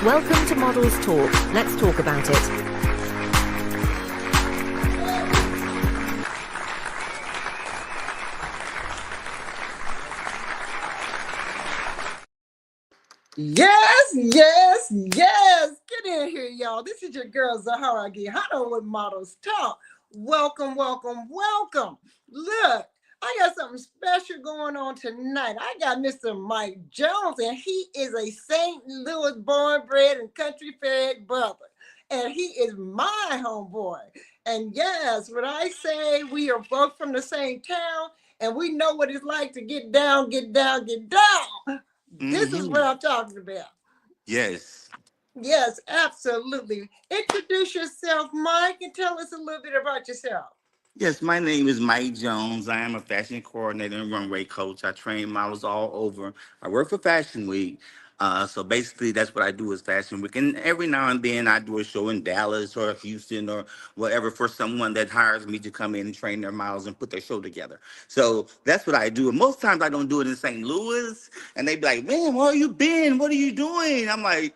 Welcome to Modelz Talk. Let's talk about it. Yes. Get in here, y'all. This is your girl, Zaharraa Geyhanna with Modelz Talk. Welcome. Look, I got something special going on tonight. I got Mr. Mike Jones, and he is a St. Louis born, bred, and country-fed brother. And he is my homeboy. And yes, when I say we are both from the same town, and we know what it's like to get down. This is what I'm talking about. Yes, absolutely. Introduce yourself, Mike, and tell us a little bit about yourself. my name is Mike Jones. I am a fashion coordinator and runway coach. I train models all over. I work for Fashion Week. So basically, that's what I do is Fashion Week. And every now and then, I do a show in Dallas or Houston or whatever for someone that hires me to come in and train their models and put their show together. So that's what I do. And most times, I don't do it in St. Louis. And they be like, man, where you been? What are you doing? I'm like,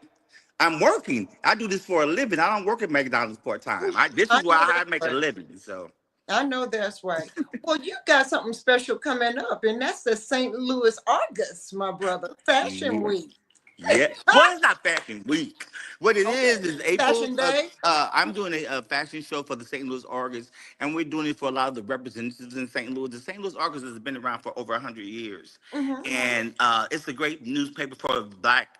I'm working. I do this for a living. I don't work at McDonald's part-time. This is where I make a living. So I know that's right. Well, you got something special coming up, and that's the St. Louis August, my brother, Fashion Week. Yeah. Well, it's not Fashion Week. What it is April. Fashion Day. I'm doing a fashion show for the St. Louis August, and we're doing it for a lot of the representatives in St. Louis. The St. Louis August has been around for over 100 years, and it's a great newspaper for Black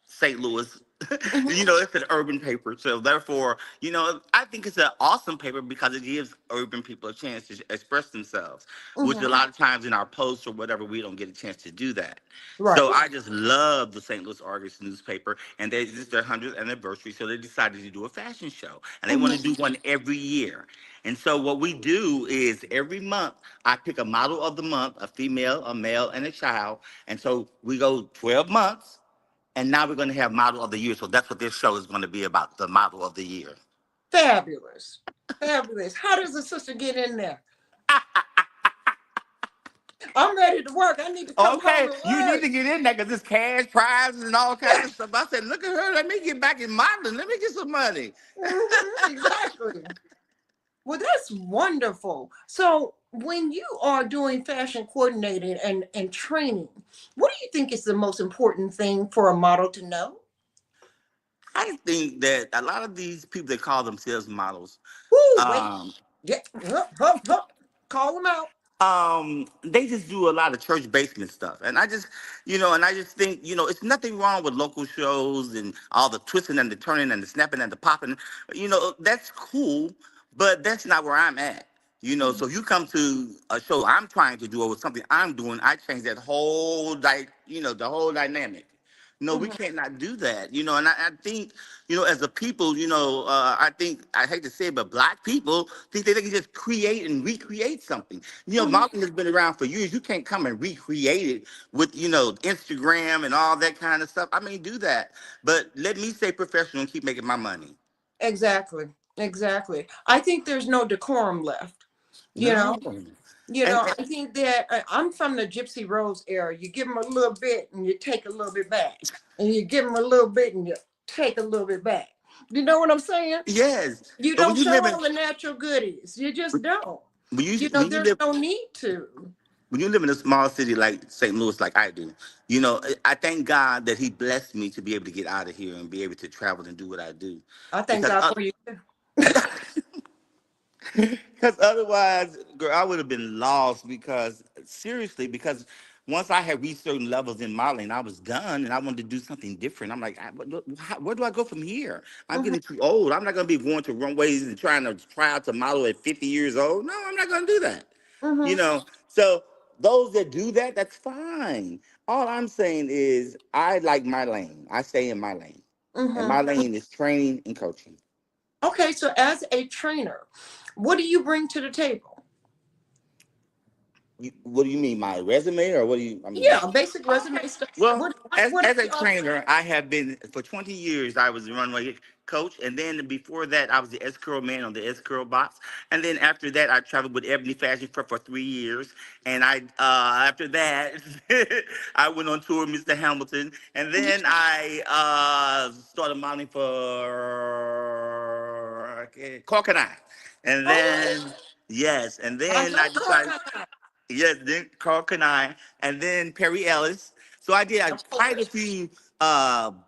St. Louis. It's an urban paper, so therefore, I think it's an awesome paper because it gives urban people a chance to express themselves, which a lot of times in our posts or whatever, we don't get a chance to do that. Right. So I just love the St. Louis Argus newspaper, and this is their 100th anniversary, so they decided to do a fashion show, and they want to do one every year. And so what we do is every month, I pick a model of the month, a female, a male, and a child, and so we go 12 months. And now we're going to have Model of the Year. So that's what this show is going to be about, the Model of the Year. Fabulous. How does the sister get in there? I'm ready to work. I need to come home to work. You need to get in there because there's cash prizes and all kinds of stuff. I said, look at her. Let me get back in modeling. Let me get some money. Exactly. Well, that's wonderful. So when you are doing fashion coordinating and training, what do you think is the most important thing for a model to know? I think that a lot of these people that call themselves models, call them out. They just do a lot of church basement stuff. And I just think, it's nothing wrong with local shows and all the twisting and the turning and the snapping and the popping. That's cool, but that's not where I'm at. So if you come to a show I'm trying to do or something I'm doing, I change that whole, the whole dynamic. No, we can't not do that, and I think, as a people, I think, I hate to say it, but Black people think that they can just create and recreate something. Modeling has been around for years. You can't come and recreate it with, Instagram and all that kind of stuff. I mean, do that. But let me stay professional and keep making my money. Exactly. I think there's no decorum left, No. I think that I'm from the Gypsy Rose era. You give them a little bit and you take a little bit back. And you give them a little bit and you take a little bit back. You know what I'm saying? Yes. You don't show all the natural goodies. You just don't. There's no need to. When you live in a small city like St. Louis, like I do, I thank God that He blessed me to be able to get out of here and be able to travel and do what I do. I thank God for you. Because otherwise, girl, I would have been lost because once I had reached certain levels in modeling, I was done and I wanted to do something different. I'm like, where do I go from here? I'm getting too old. I'm not going to be going to runways and trying to try out to model at 50 years old. No, I'm not going to do that. So those that do that, that's fine. All I'm saying is I like my lane. I stay in my lane. And my lane is training and coaching. Okay, so as a trainer, what do you bring to the table? What do you mean, my resume, or what do you? I mean, Yeah, basic resume stuff. well, What as have a you all? trainer, I have been for 20 years. I was a runway coach, and then before that, I was the S curl man on the S curl box. And then after that, I traveled with Ebony Fashion for 3 years. And I after that, I went on tour, with Mr. Hamilton, and then I started modeling for Cork, and Oh, then yes, and I then know I decided. Carl. Yes, then Carl Kanai, and then Perry Ellis. So I did Of quite a course. few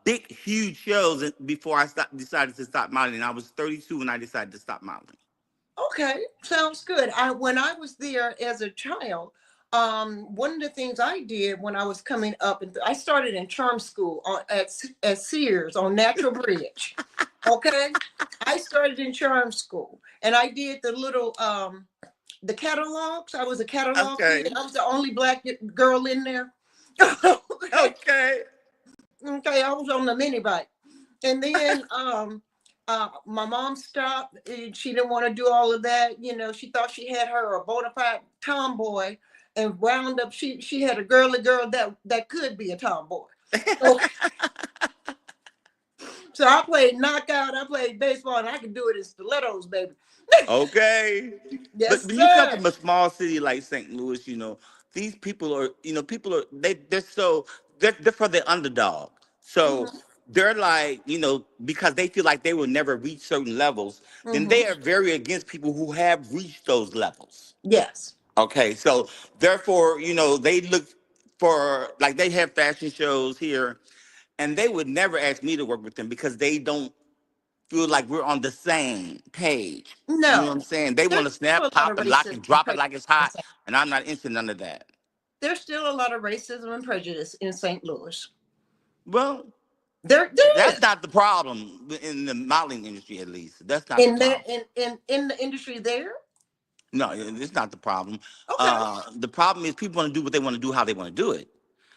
big, huge shows before decided to stop modeling. I was 32 when I decided to stop modeling. Okay, sounds good. When I was there as a child, one of the things I did when I was coming up, and I started in charm school at Sears on Natural Bridge. Okay, I started in charm school, and I did the catalogs. I was a catalog Okay. kid. I was the only black girl in there. Okay, Okay. okay, I was on the mini bike. And then my mom stopped. And she didn't want to do all of that. You know, she thought she had her a bona fide tomboy, and wound up she had a girly girl that could be a tomboy. Okay, so I played knockout. I played baseball, and I could do it in stilettos, baby. Okay. But Yes, when you come sir. from a small city like St. Louis, these people are, people are they're for the underdog. So Hmm. they're like, because they feel like they will never reach certain levels, then Hmm. they are very against people who have reached those levels. Yes. Okay. So therefore, they look for, like, they have fashion shows here, and they would never ask me to work with them because they don't feel like we're on the same page. You know what I'm No. saying? They want There's to still snap, a lot of pop, and lock racism and and drop it prejudice like it's in hot, St. and I'm not into none of that. There's still a lot of racism and prejudice in St. Louis. Well, There that's is. not the problem in the modeling industry, at least. That's not the In there problem. in the industry there. No, it's not the problem. Okay. The problem is people want to do what they want to do, how they want to do it.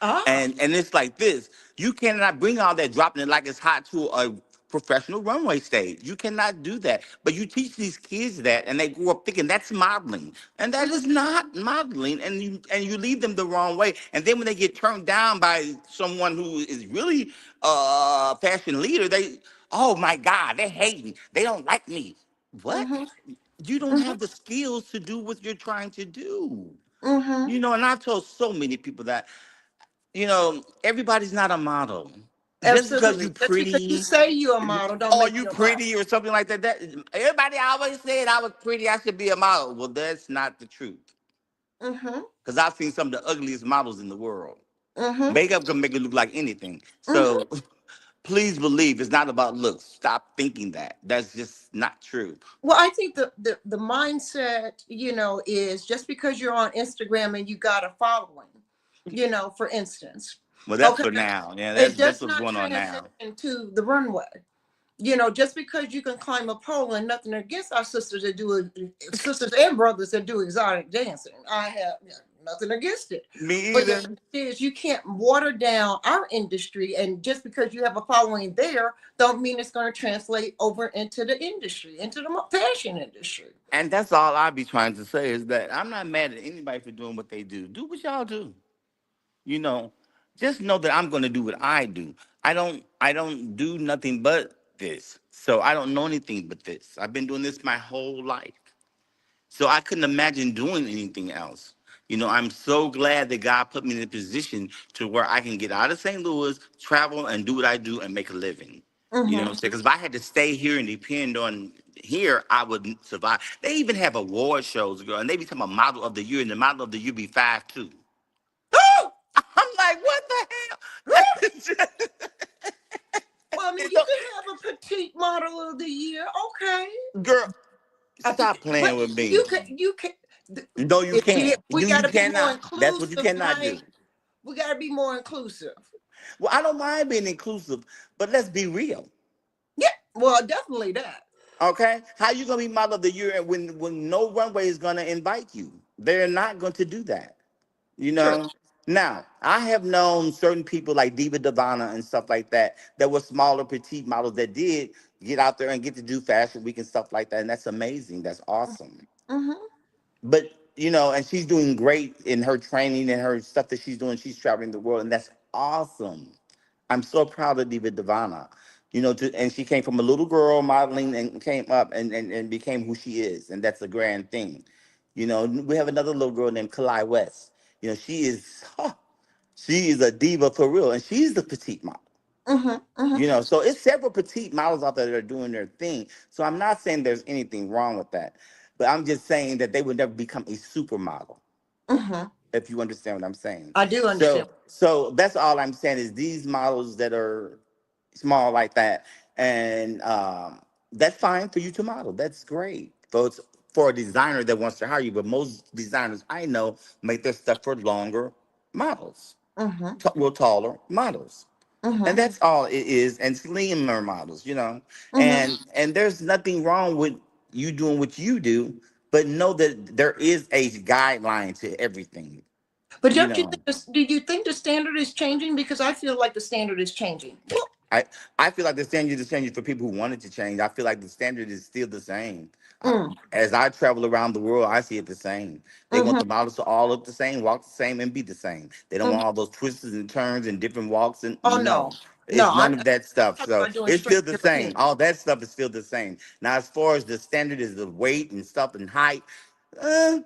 Ah. And it's like this. You cannot bring all that dropping it like it's hot to a professional runway stage. You cannot do that. But you teach these kids that, and they grow up thinking that's modeling. And that Mhm. is not modeling. And you lead them the wrong way. And then when they get turned down by someone who is really a fashion leader, oh my God, they hate me. They don't like me. What? Mhm. You don't Mhm. have the skills to do what you're trying to do. Mhm. And I've told so many people that everybody's not a model. Just because you Absolutely. Just because you pretty, say you're a model, don't or make you you a model. pretty or something like that, everybody always said I was pretty, I should be a model. Well, that's not the truth. Mhm. Because I've seen some of the ugliest models in the world. Mhm. Makeup can make it look like anything. Mhm. So please believe it's not about looks. Stop thinking that. That's just not true. Well, I think the mindset, is just because you're on Instagram and you got a following, for instance. Well, that's Okay. for now. Yeah, It that's does what's not going on now. transition to the runway. Just because you can climb a pole, and nothing against our sisters and brothers that do exotic dancing. I have nothing against it. Me But the either. fact is, you can't water down our industry, and just because you have a following there, don't mean it's going to translate over into the industry, into the fashion industry. And that's all I be trying to say is that I'm not mad at anybody for doing what they do. Do what y'all do. You know, just know that I'm going to do what I do. I don't do nothing but this. So I don't know anything but this. I've been doing this my whole life. So I couldn't imagine doing anything else. I'm so glad that God put me in a position to where I can get out of St. Louis, travel, and do what I do and make a living. You know what I'm Mm-hmm. saying? Because if I had to stay here and depend on here, I wouldn't survive. They even have award shows, girl, and they be talking about model of the year, and the model of the year be 5'2". Oh! I'm like, what the hell? Well, I mean, You you could have a petite model of the year, okay? girl, A stop playing but with me. you can. No, you can't. We You got you to be more cannot. That's what you inclusive, cannot do. Mike. We got to be more inclusive. Well, I don't mind being inclusive, but let's be real. Yeah, well, definitely that. Okay, how you gonna be model of the year when no runway is gonna invite you? They're not going to do that. You True. know. Now, I have known certain people like Diva Devana and stuff like that were smaller, petite models that did get out there and get to do fashion week and stuff like that, and that's amazing. That's awesome. Mm-hmm. But and she's doing great in her training and her stuff that she's doing. She's traveling the world, and that's awesome. I'm so proud of Diva Devana. And she came from a little girl modeling and came up and became who she is, and that's a grand thing. We have another little girl named Kalai West. She is, she is a diva for real, and she's the petite model. So it's several petite models out there that are doing their thing. So I'm not saying there's anything wrong with that, but I'm just saying that they would never become a supermodel. If you understand what I'm saying. I do understand. So that's all I'm saying is these models that are small like that, and that's fine for you to model. That's great. So it's for a designer that wants to hire you, but most designers I know make their stuff for longer models, real taller models. And that's all it is, and slimmer models. And there's nothing wrong with you doing what you do, but know that there is a guideline to everything. But You don't you know, think this, do you think the standard is changing? Because I feel like the standard is changing. I I feel like the standard is changing for people who wanted to change. I feel like the standard is still the same. Mm, As I travel around the world, I see it the same. They want mm-hmm, the models to all look the same, walk the same, and be the same. They don't mm. want all those twists and turns and different walks. And Oh no, no, no, it's none I'm of that stuff. talking So about doing it's straight still the same. European. All that stuff is still the same. Now, as far as the standard is the weight and stuff and height, uh,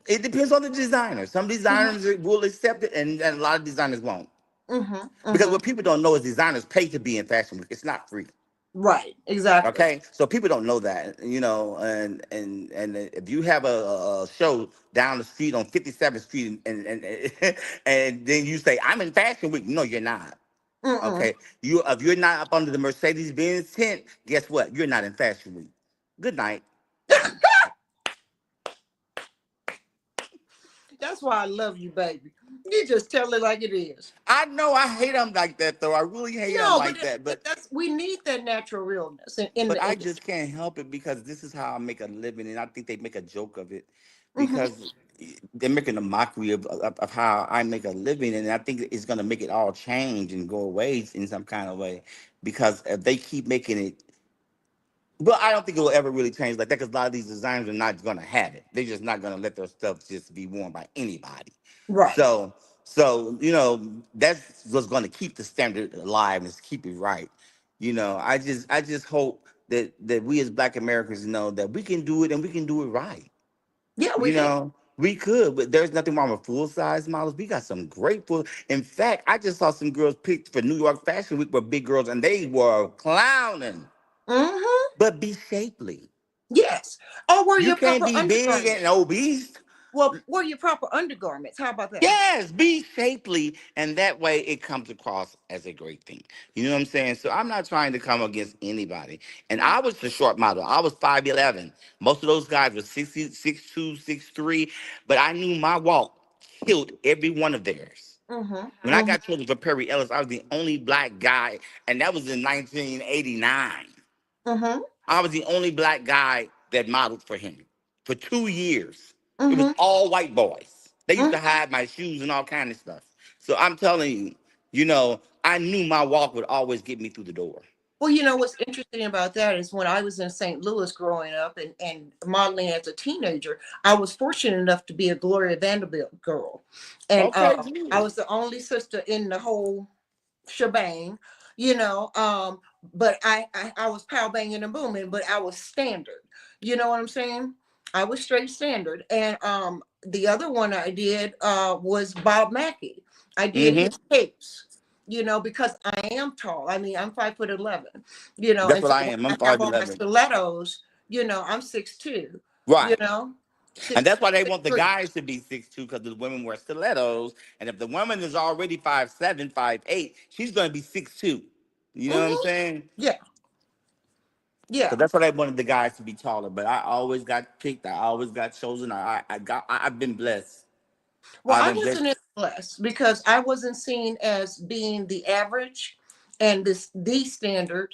it depends on the designer. Some Mm-hmm, designers will accept it, and a lot of designers won't. mm-hmm, Because mm-hmm. what people don't know is designers pay to be in fashion week. It's not free. Right, exactly. Okay, so people don't know that. And if you have a show down the street on 57th Street, and and then you say I'm in Fashion Week, no, you're not. Mm-mm. Okay, if you're not up under the Mercedes Benz tent, guess what? You're not in Fashion Week. Good night. That's why I love you, baby. You just tell it like it is. I know I hate them like that though. I really hate them No, but like that, that's we need that natural realness in but the I industry. just can't help it because this is how I make a living, and I think they make a joke of it Mm-hmm. because they're making a mockery of how I make a living, and I think it's gonna make it all change and go away in some kind of way because if they keep making it, well, I don't think it will ever really change like that because a lot of these designers are not gonna have it. They're just not gonna let their stuff just be worn by anybody. Right. So, so that's what's going to keep the standard alive and keep it right. I just hope that we as Black Americans know that we can do it and we can do it right. Yeah, we You can. know, we could, but there's nothing wrong with full size models. We got some great full. In fact, I just saw some girls picked for New York Fashion Week were big girls and they were clowning, Mm-hmm. but be shapely. Yes. Or wear You your can't proper be big and undergarments. obese. Well, wear your proper undergarments. How about that? Yes, be shapely, and that way it comes across as a great thing. You know what I'm saying? So I'm not trying to come against anybody. And I was the short model. I was 5'11". Most of those guys were 60, 6'2", 6'3", but I knew my walk killed every one of theirs. Mm-hmm. When I Mm-hmm. got chosen for Perry Ellis, I was the only black guy, and that was in 1989. Mm-hmm. I was the only black guy that modeled for him for 2 years. It was Mm-hmm. all white boys. They used Mm-hmm. to hide my shoes and all kind of stuff. So I'm telling you, I knew my walk would always get me through the door. Well, what's interesting about that is when I was in St. Louis growing up and modeling as a teenager, I was fortunate enough to be a Gloria Vanderbilt girl. And Okay, I good. was the only sister in the whole shebang, you know. But I was pow banging and booming, but I was standard. You know what I'm saying? I was straight standard. And the other one I did was Bob Mackie. I did his Mm-hmm. tapes, because I am tall. I mean, I'm 5'11", That's and what so I when am. I'm I have on my 5'11". stilettos, I'm 6'2", you Right. know, And six that's why they want the 3. guys to be 6'2", because the women wear stilettos. And if the woman is already 5'7", 5'8", she's going to be 6'2". You know what I'm Mm-hmm. saying? Yeah, So yeah. that's what I wanted the guys to be taller. But I always got picked. I always got chosen. I've been blessed. Well, I've I been wasn't blessed. as blessed because I wasn't seen as being the average and the standard,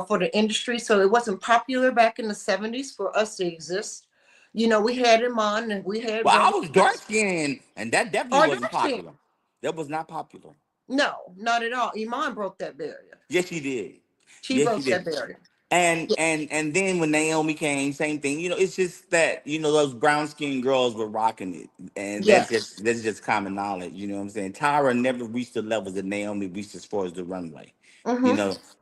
for the industry. So it wasn't popular back in the 70s for us to exist. We had Iman and we had Well, I women was dark skinned, and that definitely or wasn't dark skin. popular. That was not popular. No, not at all. Iman broke that barrier. Yes, she did. She Yes, she broke that did. barrier. And then when Naomi came, same thing. It's just that those brown skinned girls were rocking it, and Yes. that's just common knowledge. You know what I'm saying? Tyra never reached the levels that Naomi reached as far as the runway. Mm-hmm.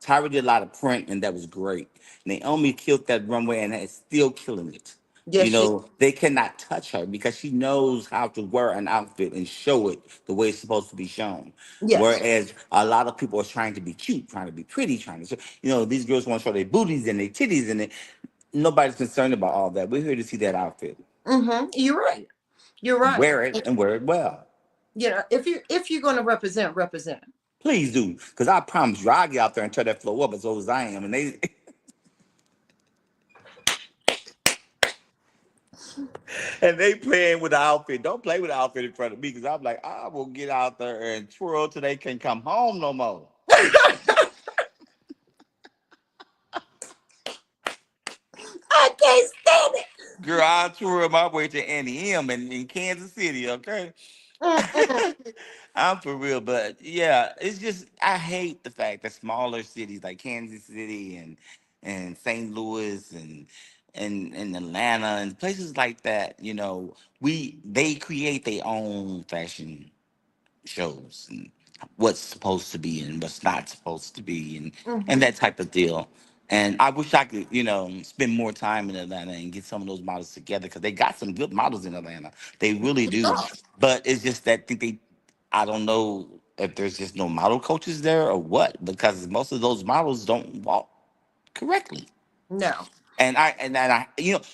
Tyra did a lot of print, and that was great. Naomi killed that runway, and is still killing it. Yes, she. They cannot touch her because she knows how to wear an outfit and show it the way it's supposed to be shown. Yes. Whereas a lot of people are trying to be cute, trying to be pretty, trying to show, these girls want to show their booties and their titties and it. Nobody's concerned about all that. We're here to see that outfit. Mm-hmm. You're right. You're right. Wear it and wear it well. If you're going to represent, represent. Please do. Because I promise you, I'll get out there and tear that floor up as old as I am. And they and they playing with the outfit. Don't play with the outfit in front of me because I'm like, I will get out there and twirl till they can't come home no more. I can't stand it. Girl, I twirl my way to Annie M in Kansas City, okay? Mm-mm. I'm for real, but yeah, it's just I hate the fact that smaller cities like Kansas City and St. Louis and Atlanta and places like that, they create their own fashion shows and what's supposed to be and what's not supposed to be and Mm-hmm. that type of deal. And I wish I could, spend more time in Atlanta and get some of those models together because they got some good models in Atlanta. They really do. Oh, But it's just that I don't know if there's just no model coaches there or what, because most of those models don't walk correctly. no. And I,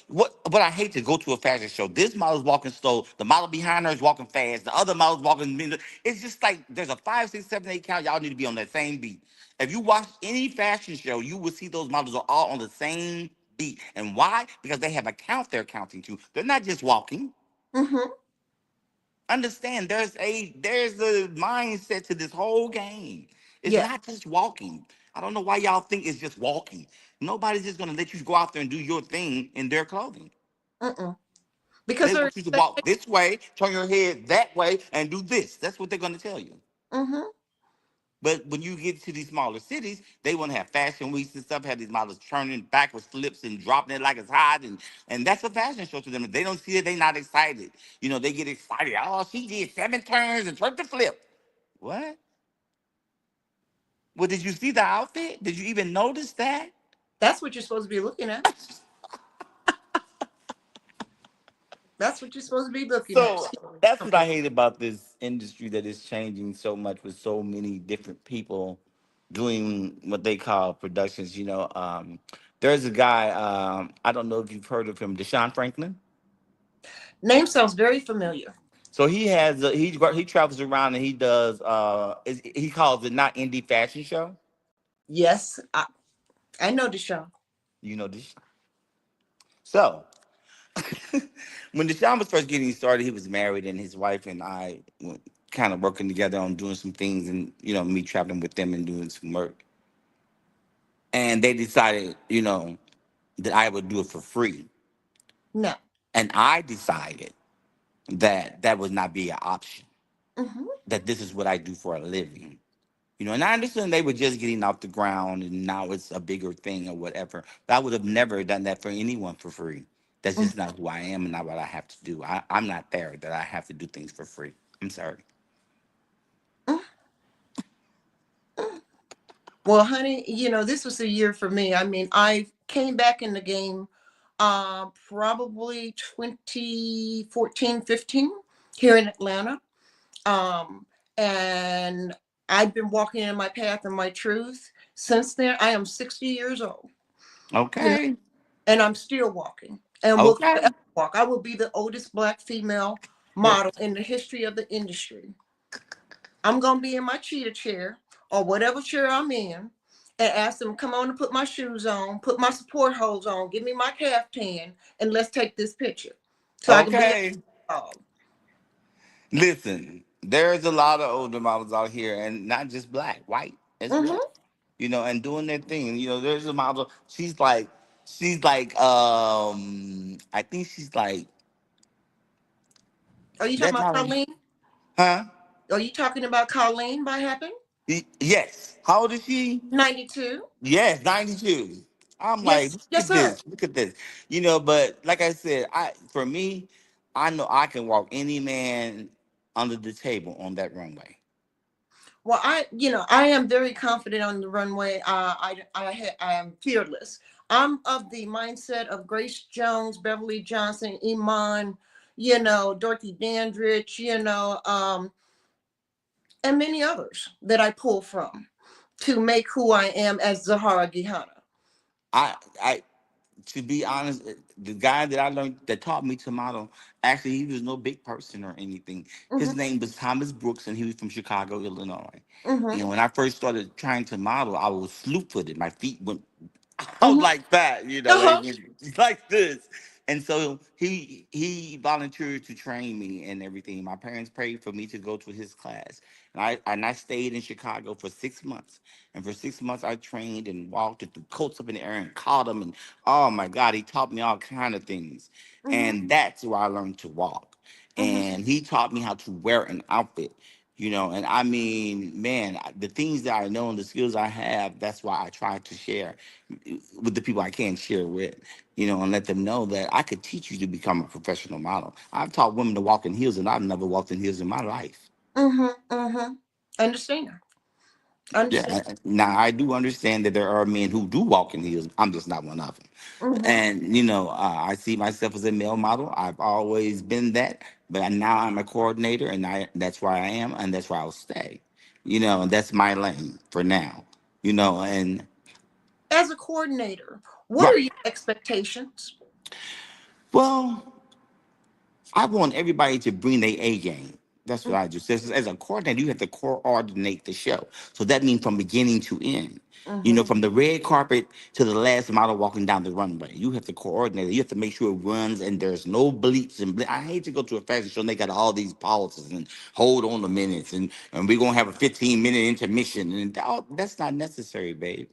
what I hate to go to a fashion show. This model's walking slow. The model behind her is walking fast. The other model's walking. It's just like there's a 5, 6, 7, 8 count. Y'all need to be on that same beat. If you watch any fashion show, you will see those models are all on the same beat. And why? Because they have a count they're counting to. They're not just walking. Mm-hmm. Understand? There's a mindset to this whole game. It's Yeah. not just walking. I don't know why y'all think it's just walking. Nobody's just gonna let you go out there and do your thing in their clothing. Mm-mm. Because They they're want you to walk this way, turn your head that way, and do this. That's what they're gonna tell you. mm-hmm. But when you get to these smaller cities, they want to have fashion weeks and stuff, have these models turning backwards flips and dropping it like it's hot. And that's a fashion show to them. If they don't see it, they're not excited. They get excited. Oh, she did 7 turns and turned the flip. What? Well, did you see the outfit? Did you even notice that? That's what you're supposed to be looking at. That's what you're supposed to be looking at. So that's what I hate about this industry that is changing so much with so many different people doing what they call productions. There's a guy, I don't know if you've heard of him, Deshaun Franklin. Name sounds very familiar. So he travels around and he does he calls it not indie fashion show. Yes, I know Deshaun. You know this. So when Deshaun was first getting started, he was married, and his wife and I were kind of working together on doing some things, and me traveling with them and doing some work. And they decided, that I would do it for free, No. and I decided that that would not be an option. Mm-hmm. That this is what I do for a living. And I understand they were just getting off the ground and now it's a bigger thing or whatever. But I would have never done that for anyone for free. That's just not who I am and not what I have to do. I'm not there that I have to do things for free. I'm sorry. Well, honey, this was a year for me. I mean, I came back in the game probably 2014, 15 here in Atlanta. And I've been walking in my path and my truth since then. I am 60 years old, you know, Okay. and I'm still walking and will Okay. forever walk. I will be the oldest Black female model in the history of the industry. I'm going to be in my cheetah chair or whatever chair I'm in and ask them, come on and put my shoes on, put my support hose on, give me my caftan, and let's take this picture so I can be Okay. a Listen, there's a lot of older models out here and not just black, white as well. mm-hmm. And doing their thing. There's a model. She's like I think she's like Are you talking that about model. Colleen? Huh? Are you talking about Colleen by happen? Yes. How old is she? 92. Yes, 92. I'm like, Yes, look yes, at sir. this, look at this. But like I said, for me, I know I can walk any man under the table on that runway. Well, I am very confident on the runway. I am fearless. I'm of the mindset of Grace Jones, Beverly Johnson, Iman, Dorothy Dandridge, and many others that I pull from to make who I am as Zaharraa Geyhanna. I I to be honest, the guy that I learned that taught me to model, actually, he was no big person or anything. His Mm-hmm, name was Thomas Brooks, and he was from Chicago, Illinois. mm-hmm, And when I first started trying to model, I was slew-footed. My feet went out mm-hmm. like that, Uh-huh. like this. And so he volunteered to train me and everything. My parents paid for me to go to his class, and I stayed in Chicago for 6 months. And for 6 months, I trained and walked and threw coats up in the air and caught them. And oh my God, he taught me all kind of things. Mm-hmm, And that's where I learned to walk. mm-hmm, And he taught me how to wear an outfit. And I mean, man, the things that I know and the skills I have, that's why I try to share with the people I can share with, and let them know that I could teach you to become a professional model. I've taught women to walk in heels, and I've never walked in heels in my life. mm-hmm, mm-hmm. Understand. Yeah, Understand. now I do understand that there are men who do walk in heels. I'm just not one of them. Mm-hmm. And I see myself as a male model. I've always been that, but now I'm a coordinator, and that's where I am, and that's where I'll stay. And that's my lane for now. And As a coordinator, what are right. your expectations? Well, I want everybody to bring their A game. That's what I do. So as a coordinator, you have to coordinate the show. So that means from beginning to end. Mm-hmm. From the red carpet to the last model walking down the runway. You have to coordinate it. You have to make sure it runs and there's no bleeps and I hate to go to a fashion show and they got all these pauses and hold on the minutes and we're gonna have a 15-minute intermission and that's not necessary, babe.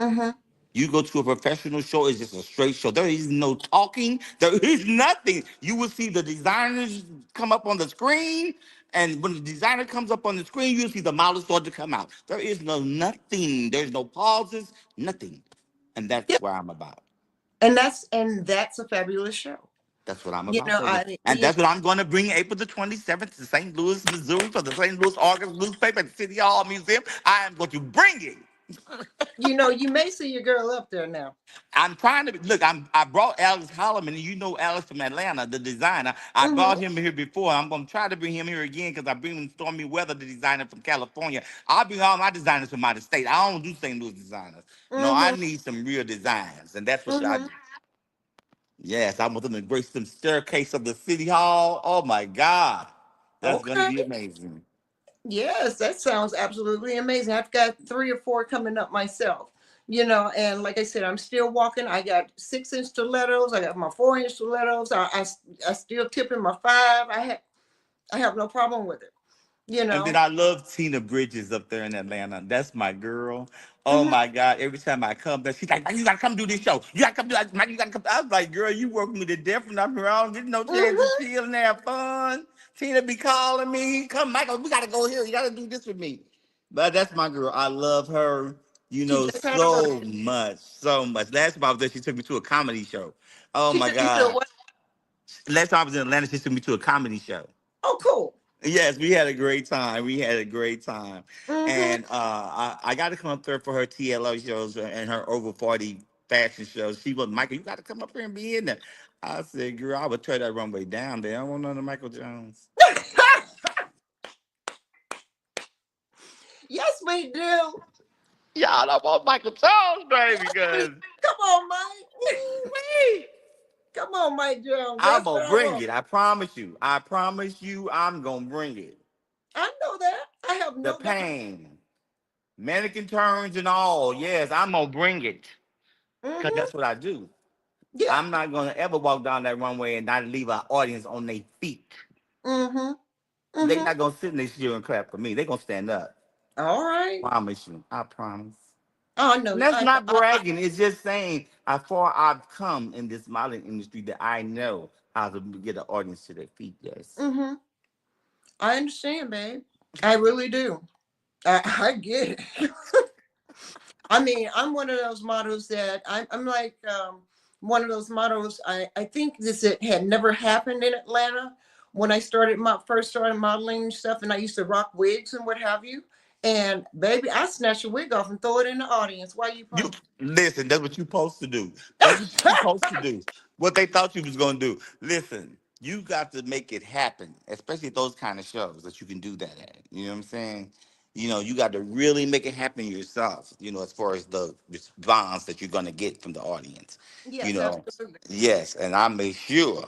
Mm-hmm. You go to a professional show, it's just a straight show. There is no talking. There is nothing. You will see the designers come up on the screen, and when the designer comes up on the screen, you'll see the model start to come out. There is no nothing. There's no pauses, nothing. And that's Yeah, where I'm about. and that's a fabulous show. That's what I'm You about, know, baby. I And that's what I'm going to bring April the 27th to St. Louis, Missouri for the St. Louis Argus newspaper at the City Hall Museum. I am going to bring it. you may see your girl up there now. I'm trying to look. I brought Alex Holloman, and you know Alex from Atlanta, the designer. I Mm-hmm. brought him here before. I'm gonna try to bring him here again because I bring him Stormy Weather, the designer from California. I'll bring all my designers from out of state. I don't do St. Louis designers. No, I Mm-hmm. need some real designs, and that's what I Mm-hmm. do. Yes, I want them to grace some staircase of the city hall. Oh my God, that's gonna Okay. be amazing. Yes, that sounds absolutely amazing. I've got 3 or 4 coming up myself. And like I said, I'm still walking. I got 6-inch stilettos. I got my 4-inch stilettos. I still tip in my 5. I have no problem with it. You And then know. I love Tina Bridges up there in Atlanta. That's my girl. Oh Mm-hmm. my God. Every time I come there, she's like, "Man, you gotta come do this show. You gotta come do that. Man, you gotta come." I was like, girl, you working me to death and I'm here. I don't get no chance to Mm-hmm. chill and have fun. Tina be calling me. Come, Michael, we gotta go here. You gotta do this with me. But that's my girl. I love her, She just had a so birthday. much. So much. Last time I was there, she took me to a comedy show. Oh She my took you to a God. what? Last time I was in Atlanta, she took me to a comedy show. Oh, cool. Yes, we had a great time. We had a great time. Mm-hmm. And I got to come up there for her TLO shows and her over 40 fashion shows. She was, Michael, you got to come up here and be in there. I said, girl, I would tear that runway down there. I don't want none of Michael Jones. Yes, we do. Y'all don't want Michael Jones, baby, Yes, we. because Come on, Mike. ooh-wee, Come on, Mike Jones. I'm That's going what to I bring want. it. I promise you. I promise you I'm going to bring it. I know that. I have The no doubt. pain, mannequin turns and all. Yes, I'm going to bring it because Mm-hmm. that's what I do. Yeah. I'm not gonna ever walk down that runway and not leave an audience on their feet. Mm-hmm. They Mm-hmm. not gonna sit in this chair and clap for me. They gonna stand up. All right. Promise you. I promise. Oh, I know. And that's I know. not bragging. It's just saying how far I've come in this modeling industry that I know how to get an audience to their feet. Yes. Mm-hmm. I understand, babe. I really do. I get it. I mean, I'm one of those models that I'm like one of those models. I think this it had never happened in Atlanta when I started my first started modeling and stuff, and I used to rock wigs and what have you. And baby, I snatch a wig off and throw it in the audience. Why you You playing? listen. That's what you're supposed to do. That's what you're supposed to do. What they thought you was gonna do. Listen, you got to make it happen, especially at those kind of shows that you can do that at. You know what I'm saying? You got to really make it happen yourself. As far as the response that you're gonna get from the audience. You Yes, know, absolutely. yes, and I make sure,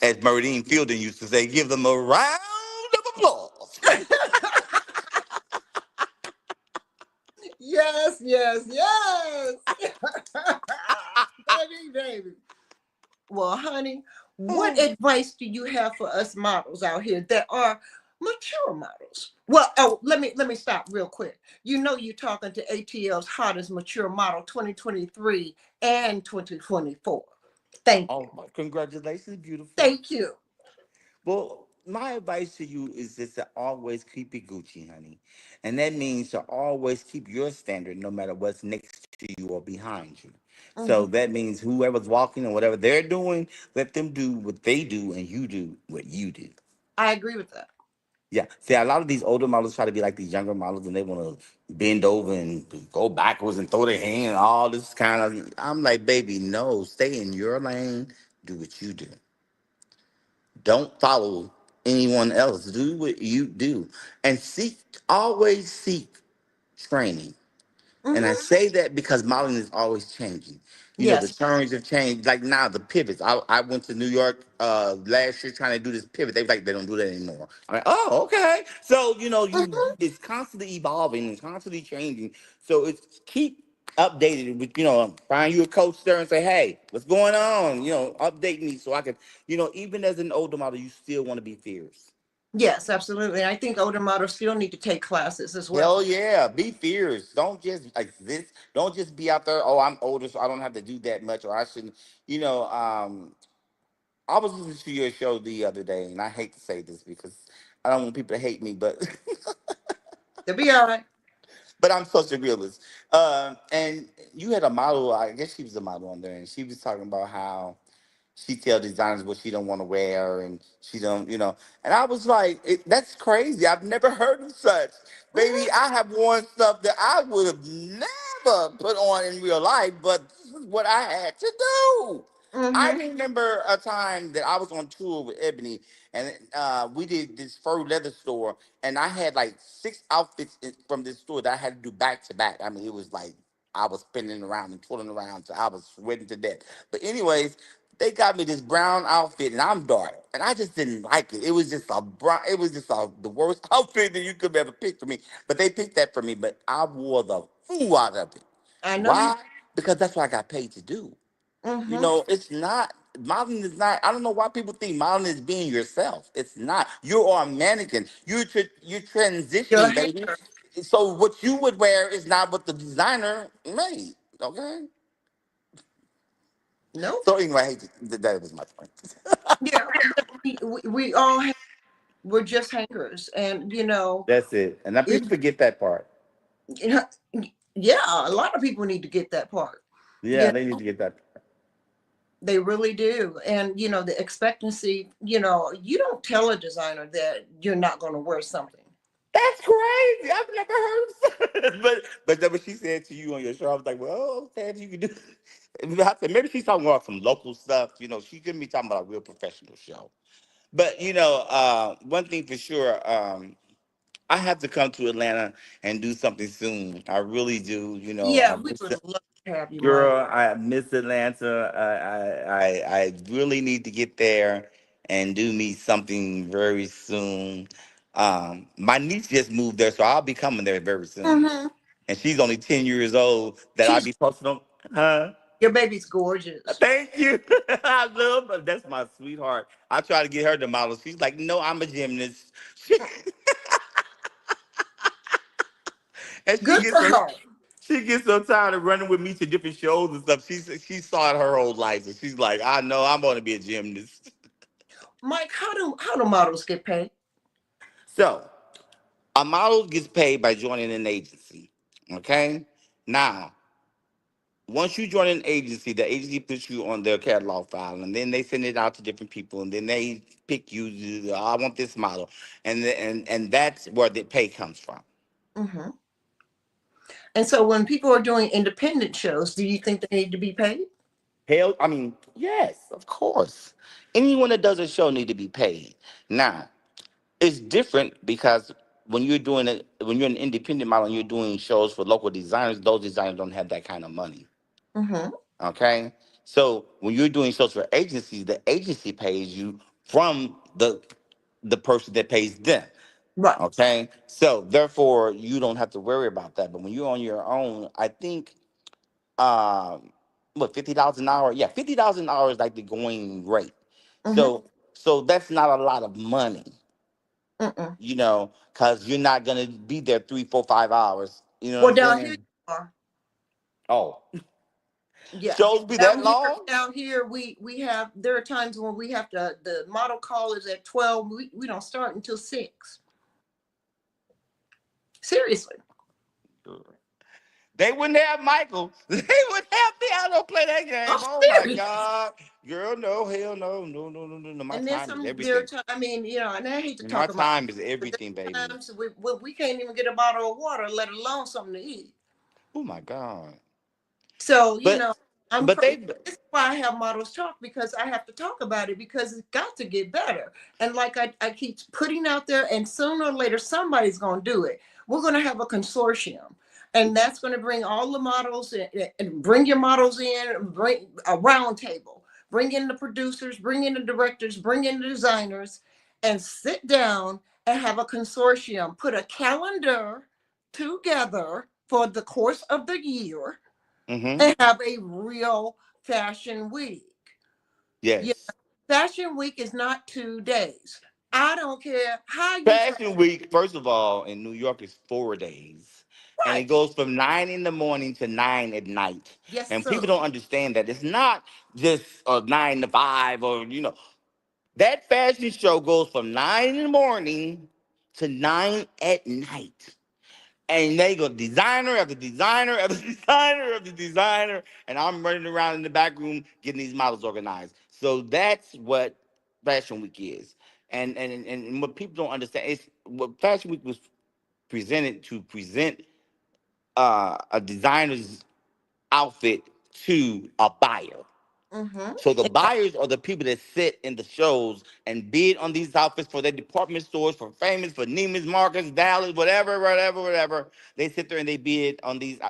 as Murdine Fielding used to say, give them a round of applause. Yes, yes, yes. Baby, baby. Well, honey, what advice do you have for us models out here that are mature models? Well, oh, let me stop real quick. You know you're talking to ATL's hottest mature model 2023 and 2024. Thank you. Oh, congratulations, beautiful. Thank you. Well, my advice to you is just to always keep it Gucci, honey. And that means to always keep your standard no matter what's next to you or behind you. So Mhm. that means whoever's walking and whatever they're doing, let them do what they do and you do what you do. I agree with that. Yeah. See, a lot of these older models try to be like these younger models and they want to bend over and go backwards and throw their hand, all this kind of. I'm like, baby, no, stay in your lane, do what you do. Don't follow anyone else. Do what you do. And always seek training. And I Hmm. say that because modeling is always changing. The Yes, terms have changed. Like now, the pivots. I went to New York last year trying to do this pivot. They was like, they don't do that anymore. I'm like, oh, okay. So it's constantly evolving and constantly changing. So it's keep updated with find you a coach there and say, hey, what's going on? Update me so I can. Even as an older model, you still want to be fierce. yes, absolutely. I think older models still need to take classes as well. Hell yeah, be fierce. Don't just exist. Don't just be out there. Oh, I'm older, so I don't have to do that much, or I shouldn't. I was listening to your show the other day, and I hate to say this because I don't want people to hate me, but They'll be all right. but I'm such a realist. And you had a model. I guess she was a model on there, and she was talking about how she tell designers what she don't want to wear and she don't. And I was like, that's crazy. I've never heard of such. Baby, I have worn stuff that I would have never put on in real life, but this is what I had to do. I Mm-hmm. remember a time that I was on tour with Ebony, and we did this fur leather store, and I had like 6 outfits from this store that I had to do back to back. I mean, it was like I was spinning around and twirling around, so I was sweating to death. But anyways, they got me this brown outfit, and I'm dark, and I just didn't like it. It was just a brown. It was just the worst outfit that you could ever pick for me. But they picked that for me. But I wore the fool out of it. I know you. Why? Because that's what I got paid to do. Mm-hmm. It's not modeling is not. I don't know why people think modeling is being yourself. It's not. You are a mannequin. You're Your transitioning, baby. hair. So what you would wear is not what the designer made. Okay. Nope. So anyway, I hate that was my point. Yeah, but we all have, we're just hangers, and That's it. And now it. people forget that part. You know, yeah, a lot of people need to get that part. Yeah, You they need know, to get that part. they really do, and the expectancy. You don't tell a designer that you're not going to wear something. That's crazy. I've never heard of but that's what she said to you on your show. I was like, well, okay, if you can do I said, maybe she's talking about some local stuff. She couldn't be talking about a real professional show. But one thing for sure, I have to come to Atlanta and do something soon. I really do. Yeah, we would love to have you, Mike. Girl, I miss Atlanta. I really need to get there and do me something very soon. My niece just moved there, so I'll be coming there very soon. Hmm. And she's only 10 years old that I'll She's be posting on. Huh? your baby's gorgeous. Thank you. I love her. That's my sweetheart. I try to get her to model. She's like, no, I'm a gymnast. And Good for her. she gets so tired of running with me to different shows and stuff. She saw it her whole life, and she's like, I know I'm going to be a gymnast. Mike, how do models get paid? So a model gets paid by joining an agency. Okay. Now, once you join an agency, the agency puts you on their catalog file, and then they send it out to different people, and then they pick you. I want this model, and that's where the pay comes from. Mm-hmm. And so when people are doing independent shows, do you think they need to be paid? Hell, I mean, yes, of course. Anyone that does a show need to be paid. Now, it's different because when you're doing it, when you're an independent model and you're doing shows for local designers, those designers don't have that kind of money. Mm-hmm. Okay, so when you're doing shows for agencies, the agency pays you from the person that pays them. Right. Okay, so therefore you don't have to worry about that. But when you're on your own, I think um what, $50 an hour? Yeah, $50 an hour is like the going rate. Mm-hmm. So that's not a lot of money, Mm-mm. because you're not gonna be there 3, 4, 5 hours. You know what Well, I'm down here you saying? are. Oh, Yeah. shows be that long? Down here, we have, there are times when we have to, the model call is at 12. We don't start until 6. Seriously. They wouldn't have Michael. They wouldn't have me. I don't play that I'm game. Oh my serious. God, girl, no, hell no, no, no, no, no, no. My And then time is some, there are everything. times, I mean, and I hate to My talk about, time is but everything, there are baby. times we can't even get a bottle of water, let alone something to eat. Oh my God. So, But I'm but pro- they. this is why I have Models Talk, because I have to talk about it, because it's got to get better. And like I keep putting out there, and sooner or later somebody's going to do it. We're going to have a consortium, and that's going to bring all the models and bring your models in, bring a round table, bring in the producers, bring in the directors, bring in the designers, and sit down and have a consortium, put a calendar together for the course of the year, Mm-hmm. and have a real fashion week. Yeah, Yes. fashion week is not 2 days. I don't care how you try. Fashion Week, first of all, in New York is 4 days. And it Right. goes from 9 in the morning to 9 at night. Yes, And sir. people don't understand that it's not just 9 to 5 or that fashion show goes from 9 in the morning to 9 at night. And they go designer after designer after designer after designer. And I'm running around in the back room getting these models organized. So that's what Fashion Week is. And what people don't understand is what Fashion Week was presented to present a designer's outfit to a buyer. Mm-hmm. So the buyers are the people that sit in the shows and bid on these outfits for their department stores, for Famous, for Neiman's Marcus, Dallas, whatever, whatever, whatever. They sit there and they bid on these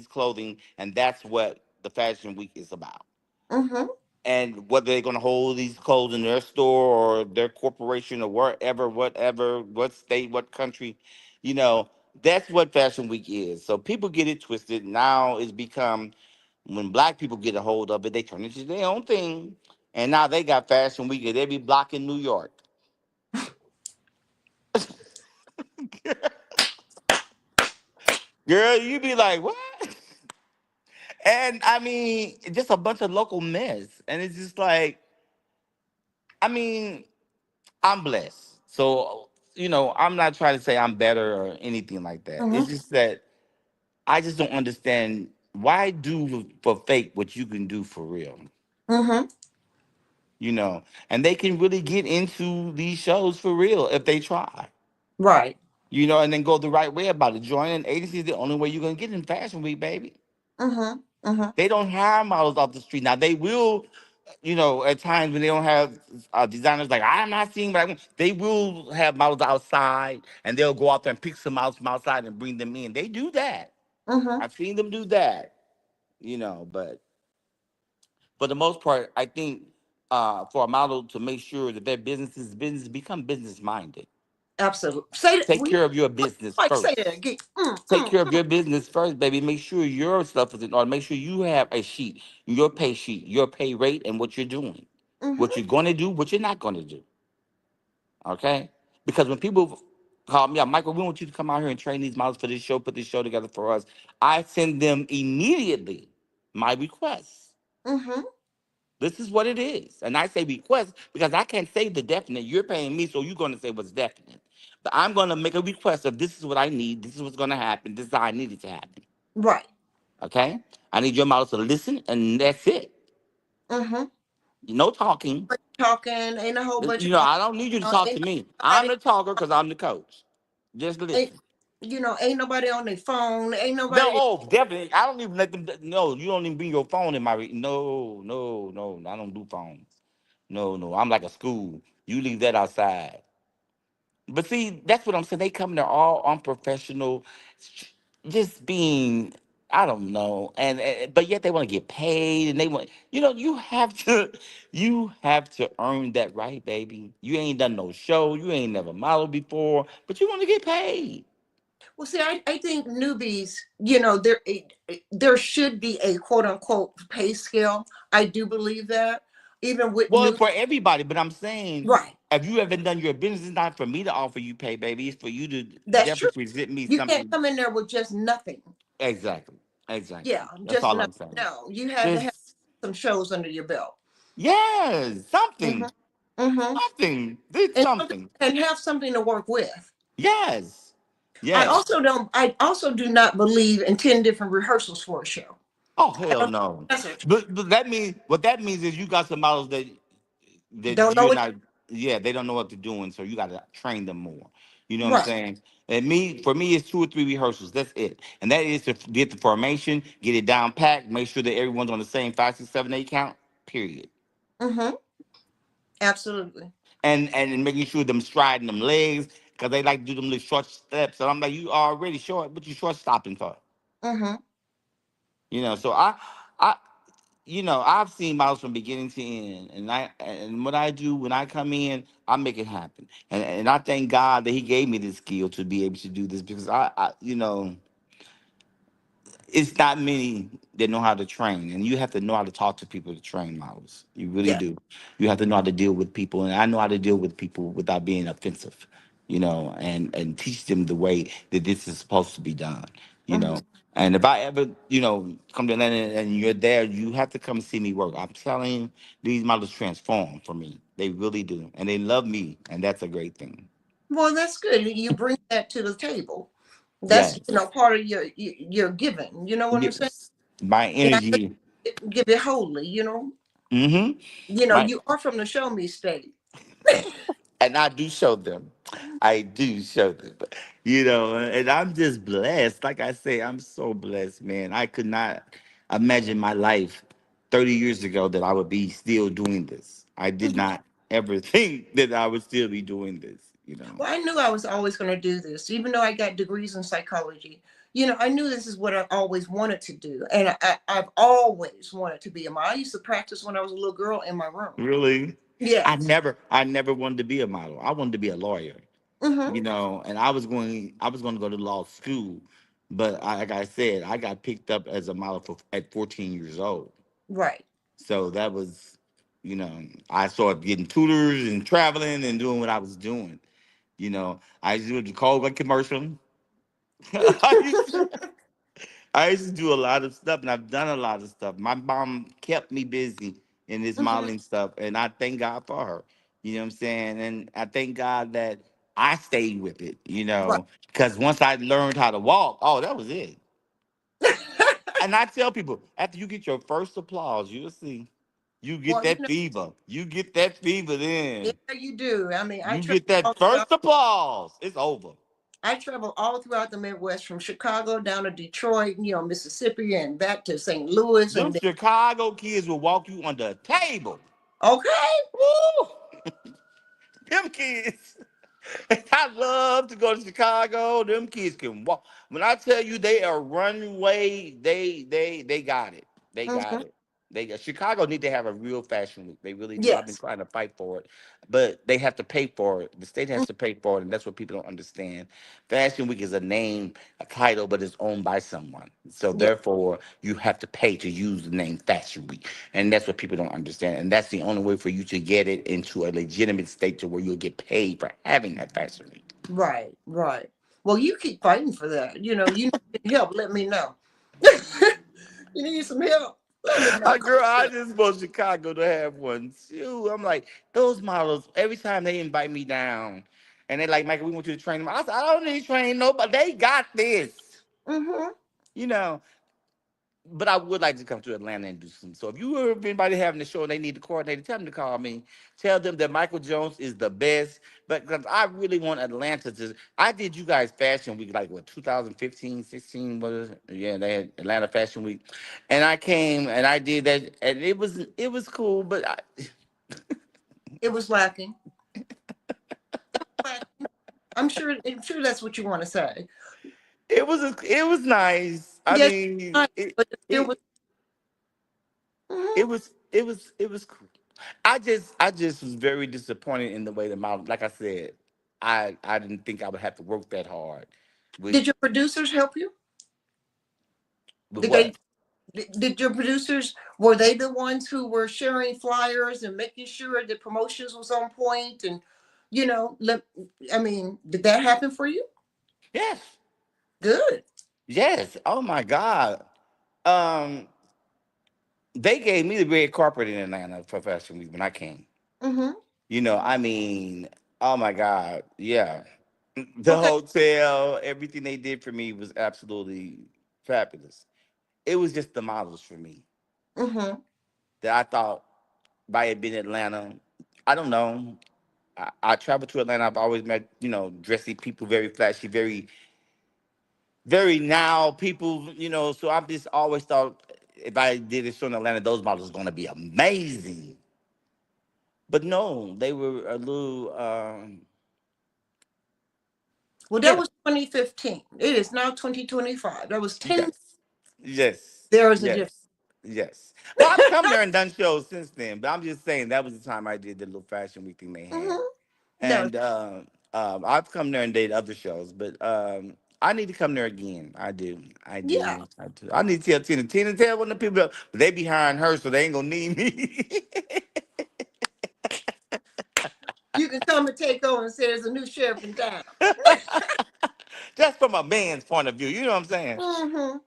clothing, and that's what the Fashion Week is about. Mm-hmm. And whether they're going to hold these clothes in their store or their corporation or wherever, whatever, what state, what country, you know, that's what Fashion Week is. So people get it twisted. Now it's become, when black people get a hold of it, they turn it into their own thing. And now they got Fashion Week at every block in New York. Girl, you be like, what? And I mean, just a bunch of local mess. And it's just like, I mean, I'm blessed. So, I'm not trying to say I'm better or anything like that. It's Mm-hmm. just that I just don't understand, why do for fake what you can do for real, Mm-hmm. and they can really get into these shows for real if they try, Right. and then go the right way about it. Joining an agency is the only way you're going to get in Fashion Week, baby. Mm-hmm. Mm-hmm. They don't hire models off the street. Now, they will, at times when they don't have designers, like I'm not seeing, but they will have models outside and they'll go out there and pick some models from outside and bring them in. They do that. Mm-hmm. I've seen them do that, but for the most part, I think for a model to make sure that their business become business minded. Absolutely. Say that. Take care of your business Like, say that first. again. Take care of your business first, baby. Make sure your stuff is in order. Make sure you have a sheet, your pay rate, and what you're doing, what Mm-hmm. you're going to do, what you're not going to do. Okay? Because when people call me up, Michael, we want you to come out here and train these models for this show, put this show together for us, I send them immediately my requests. Mm-hmm. This is what it is. And I say request because I can't say the definite. You're paying me, so you're going to say what's definite. But I'm going to make a request of this is what I need. This is what's going to happen. This is how I need it to happen. Right. Okay, I need your models to listen, and that's it. Mm-hmm. No talking. Talking, ain't a whole bunch You of know, I don't need you to talk to ain't me. I'm nobody the talker because I'm the coach. Just ain't listen. ain't nobody on their phone, ain't No, nobody. oh, definitely. I don't even let them. No, you don't even bring your phone in my. No, no, no. I don't do phones. No, no. I'm like a school. You leave that outside. But see, that's what I'm saying. They come there all unprofessional, just being, I don't know, and but yet they want to get paid, and they want, you you have to earn that right, baby. You ain't done no show, you ain't never modeled before, but you want to get paid. Well, see, I think newbies, there should be a quote unquote pay scale. I do believe that, even with Well, new. for everybody, but I'm saying, Right. if you haven't done your business, it's not for me to offer you pay, baby. It's for you to That's true. definitely present me You can't something. come in there with just nothing. Exactly, Yeah, exactly. That's just all nothing. I'm saying. No, you had to have Just some shows under your belt. yes, Mm-hmm. something. Mm-hmm. Something. Did And something. and have something to work with. Yes. I Yes. also don't. I also do not believe in 10 different rehearsals for a show. Oh I hell don't no. think that's But that means what that means is you got some models that don't know you're what. not, yeah, they don't know what they're doing, so you gotta train them more. You know what I'm Right. saying? And for me it's 2 or 3 rehearsals. That's it. And that is to get the formation, get it down packed, make sure that everyone's on the same 5, 6, 7, 8 count, period. Mm-hmm. Absolutely. And making sure them striding them legs, because they like to do them little short steps. And I'm like, you already short, but you short stopping for. Mm-hmm. So I, I've seen models from beginning to end, and what I do when I come in, I make it happen, and I thank God that He gave me this skill to be able to do this because it's not many that know how to train, and you have to know how to talk to people to train models. You really Yeah. do. You have to know how to deal with people, and I know how to deal with people without being offensive, and teach them the way that this is supposed to be done. You Mm-hmm. know, and if I ever, come to Atlanta and you're there, you have to come see me work. I'm telling you, these models transform for me. They really do, and they love me, and that's a great thing. Well, that's good. You bring that to the table. That's Yes, part of your giving. You know what I'm saying? yes, my And I energy. give it wholly. Mm-hmm. My You are from the show me state. and I do show them. I do show them. And I'm just blessed. Like I say, I'm so blessed, man. I could not imagine my life 30 years ago that I would be still doing this. I did Mhm. not ever think that I would still be doing this. Well, I knew I was always going to do this, even though I got degrees in psychology. I knew this is what I always wanted to do, and I've always wanted to be a model. I used to practice when I was a little girl in my room. Really? I Yes. never I never wanted to be a model. I wanted to be a lawyer. Mm-hmm. And I was going to go to law school, but like I said, I got picked up as a model at 14 years old. Right. So that was, I started getting tutors and traveling and doing what I was doing. I used to do the Cold commercial. I used to, I used to do a lot of stuff, and I've done a lot of stuff. My mom kept me busy in this Mm-hmm. modeling stuff, and I thank God for her. You know what I'm saying? And I thank God that I stayed with it, Right. because once I learned how to walk, oh, that was it. And I tell people, after you get your first applause, you'll see. You get Well, that fever. You get that fever yeah, then. you do. I mean, You get that first applause. It's over. I travel all throughout the Midwest, from Chicago down to Detroit, Mississippi, and back to St. Louis, Them and then, Chicago kids will walk you under a table. okay. Woo! Them kids. I love to go to Chicago. Them kids can walk. When I tell you they are runway, they got it. They got Mm-hmm. it. Chicago need to have a real fashion week. They really do. I've been Yes. trying to fight for it, but they have to pay for it. The state has to pay for it, and that's what people don't understand. Fashion week is a name, a title, but it's owned by someone. So Yeah. therefore, you have to pay to use the name Fashion Week, and that's what people don't understand. And that's the only way for you to get it into a legitimate state to where you'll get paid for having that Fashion Week. Right. Right. Well, you keep fighting for that. You need help. Let me know. You need some help. Let me know. Girl, I just want Chicago to have one too. I'm like, those models, every time they invite me down and they like, Michael, we want you to train them. I said, I don't need to train nobody. They got this. Mm-hmm. You know, but I would like to come to Atlanta and do some. So if you heard of anybody having a show and they need the coordinator, tell them to call me. Tell them that Michael Jones is the best. But because I really want Atlanta to. I did you guys Fashion Week like what 2015, 16 was it? Yeah, they had Atlanta Fashion Week, and I came and I did that, and it was cool, but It was lacking. But I'm sure that's what you want to say. it was nice. I Yes, mean, but it still was. it Mhm. was it was cool. I just was very disappointed in the way the model. Like I said, I didn't think I would have to work that hard. With Did your producers help you? with Did they? what? Did your producers, were they the ones who were sharing flyers and making sure the promotions was on point? And let I mean, did that happen for you? Yes, Good. yes. Oh my God. Um, they gave me the red carpet in Atlanta for Fashion Week when I came. Mm-hmm. I mean, oh my God, yeah. The Okay. hotel, everything they did for me was absolutely fabulous. It was just the models for me Mm-hmm. that I thought by it being Atlanta. I don't know. I traveled to Atlanta. I've always met, dressy people, very flashy, very, very now people, So I've just always thought if I did a show in Atlanta, those models was gonna be amazing. But no, they were a little, Well, that yeah, was 2015. It is now 2025. That was 10. yes, yes, There is a yes, difference. yes. Well, I've come there and done shows since then, but I'm just saying that was the time I did the little fashion week thing they had. Mm-hmm. No. And I've come there and did other shows, but I need to come there again. I do, I Yeah. do, I do. I need to tell Tina. Tina, tell one of the people, but they be hiring her, so they ain't gonna need me. You can come and take over and say there's a new sheriff in town. That's from a man's point of view. You know what I'm saying? Mm-hmm.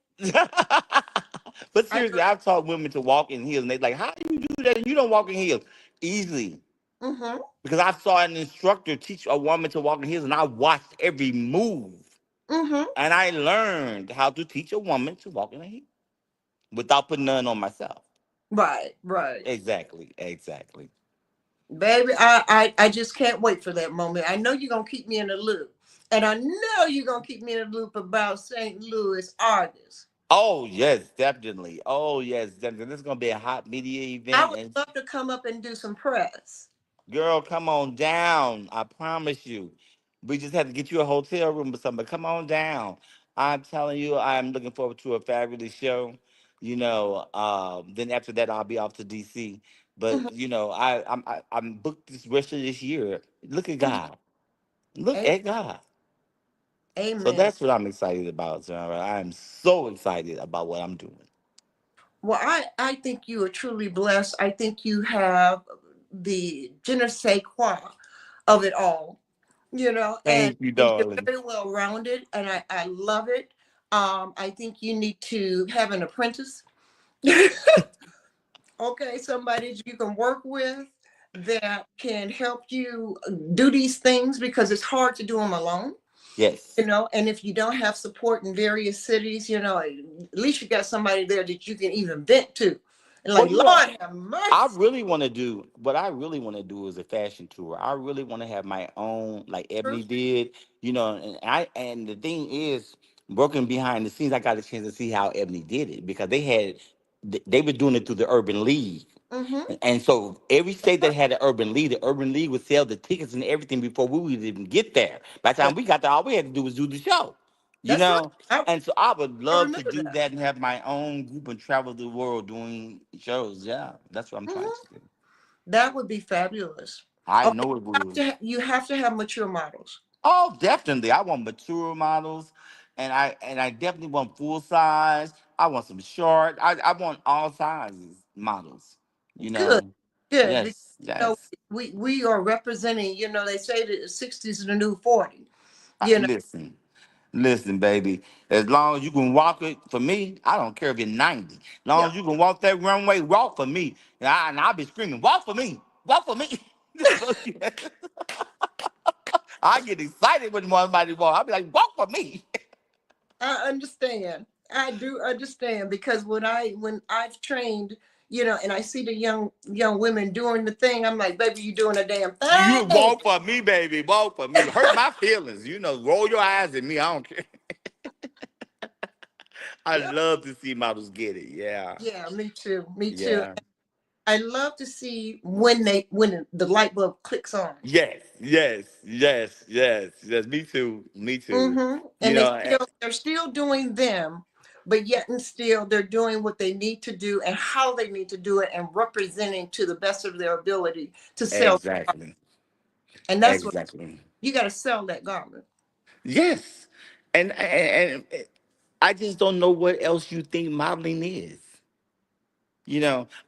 But I seriously, I've taught women to walk in heels, and they're like, "How do you do that? And you don't walk in heels easily." mm-hmm. Because I saw an instructor teach a woman to walk in heels, and I watched every move. Mm-hmm. And I learned how to teach a woman to walk in a heel without putting none on myself. Right, right. Exactly, exactly. Baby, I just can't wait for that moment. I know you're gonna keep me in the loop. And I know you're gonna keep me in the loop about St. Louis artists. Oh yes, definitely. Oh yes, definitely. This is gonna be a hot media I event, would and love to come up and do some press. girl, come on down. I promise you. We just had to get you a hotel room or something. But come on down. I'm telling you, I'm looking forward to a fabulous show. Then after that, I'll be off to DC. Mhm, But I'm booked this rest of this year. Look at mhm. God. Look A- at God. So Amen. that's what I'm excited about, Zara. I am so excited about what I'm doing. Well, I think you are truly blessed. I think you have the je ne sais quoi of it all, and Thank you, I think you're darling. very well rounded, and I love it. I think you need to have an apprentice. Okay, somebody you can work with that can help you do these things because it's hard to do them alone. Yes. And if you don't have support in various cities, at least you got somebody there that you can even vent to. And Well, like, you know, Lord have I mercy. really want to do what I really want to do is a fashion tour. I really want to have my own, like Ebony did, and the thing is, working behind the scenes, I got a chance to see how Ebony did it because they were doing it through the Urban League. Mm-hmm. And so every state that had an urban league, the urban league would sell the tickets and everything before we would even get there. By the time That, we got there, all we had to do was do the show, you that's right. know? And so I would I love to remember do that. that and have my own group and travel the world doing shows. Yeah, that's what I'm trying Mhm. to do. That would be fabulous. I Okay, know it would. you have to have mature models. Oh, definitely. I want mature models, and I definitely want full size. I want some short. I want all sizes models. You Good, know. good. Because, Yes, yes. we are representing. They say that the '60s is the new '40. You know. Listen. Listen, baby. As long as you can walk it for me, I don't care if you're 90. As long Yeah. as you can walk that runway, walk for me. And I'll be screaming, walk for me, walk for me. So, yeah, I get excited when somebody walk. I'll be like, walk for me. I understand. I do understand because when I've trained, and I see the young women doing the thing, I'm like, baby, you doing a damn You thing. walk for me, baby. Walk for me. Hurt my feelings. Roll your eyes at me. I don't care. I Yep. love to see models get it. Yeah. Yeah, me too. Me too. Yeah. I love to see when the light bulb clicks on. Yes. Yes. Yes. Yes. Yes. Me too. Me too. You And know, eh, they're still doing them, but yet and still they're doing what they need to do and how they need to do it and representing to the best of their ability to sell. exactly. And that's what Exactly. you got to sell that garment. Yes. And I just don't know what else you think modeling is.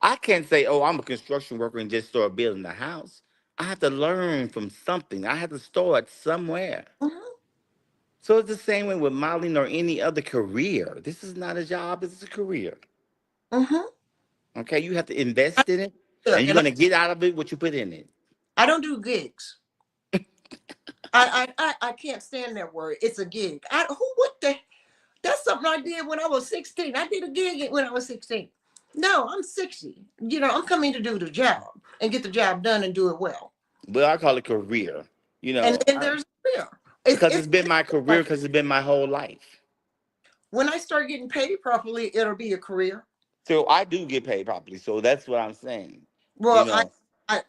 I can't say, oh, I'm a construction worker and just start building a house. I have to learn from something. I have to start somewhere. Hmm. So it's the same way with modeling or any other career. This is not a job, this is a career. Hmm. Okay, you have to invest in it, and you're And gonna get out of it what you put in it. I don't do gigs. I can't stand that word. It's a gig. What the That's something I did when I was 16. I did a gig when I was 16. No, I'm 60. I'm coming to do the job and get the job done and do it well. But I call it career, And then there's yeah. It's because it's it's been my career, like because it's been my whole life. when I start getting paid properly, it'll be a career. So I do get paid properly. So that's what I'm saying. You Well, know,